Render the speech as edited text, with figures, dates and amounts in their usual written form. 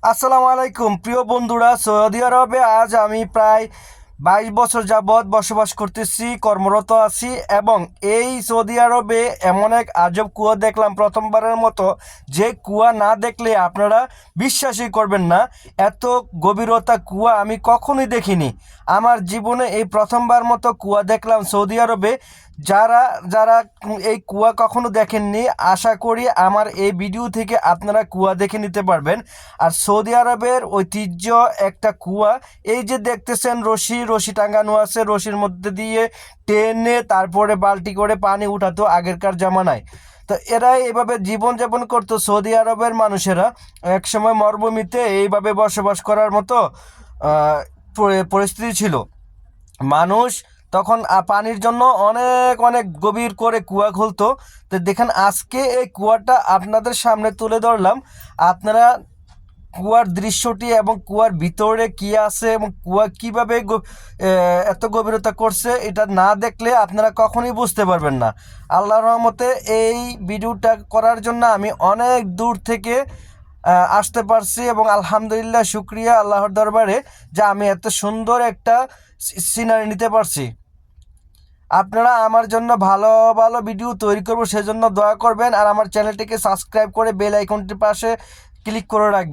আসসালামু আলাইকুম প্রিয় বন্ধুরা। সৌদি আরবে আজ আমি প্রায় 22 বছর যাবৎ বসবাস করতেছি, কর্মরত আছি এবং এই সৌদি আরবে এমন এক আজব কুয়া দেখলাম প্রথমবারের মতো, যে কুয়া না দেখলে আপনারা বিশ্বাসই করবেন না। এত গভীরতা কুয়া আমি কখনোই দেখিনি। আমার জীবনে এই প্রথমবার মতো কুয়া দেখলাম সৌদি আরবে। যারা যারা এই কুয়া কখনো দেখেননি, আশা করি আমার এই ভিডিও থেকে আপনারা কুয়া দেখে নিতে পারবেন। আর সৌদি আরবের ঐতিহ্য একটা কুয়া। এই যে দেখতেছেন রশি রশি টাঙানো আছে, রশির মধ্যে দিয়ে টেনে তারপরে বালতি করে পানি উঠাতো আগেরকার জামানায়। তো এরাই এভাবে জীবনযাপন করতো সৌদি আরবের মানুষেরা। একসময় মরুভূমিতে এইভাবে বসবাস করার মতো পরিস্থিতি ছিল। মানুষ তখন পানির জন্য অনেক অনেক গভীর করে কুয়া খুলতো। তো দেখেন আজকে এই কুয়াটা আপনাদের সামনে তুলে ধরলাম। আপনারা কুয়ার দৃশ্যটি এবং কুয়ার ভিতরে কি আছে এবং কুয়া কীভাবে এত গভীরতা করছে, এটা না দেখলে আপনারা কখনোই বুঝতে পারবেন না। আল্লাহর রহমতে এই ভিডিওটা করার জন্য আমি অনেক দূর থেকে আসতে পারছি এবং আলহামদুলিল্লাহ শুক্রিয়া আল্লাহর দরবারে যে আমি এত সুন্দর একটা সিনারি নিতে পারছি। আপনারা আমার জন্য ভালো ভালো ভিডিও তৈরি করবো সেজন্য দয়া করবেন, আর আমার চ্যানেলটিকে সাবস্ক্রাইব করে বেল আইকনটির পাশে ক্লিক করে রাখবেন।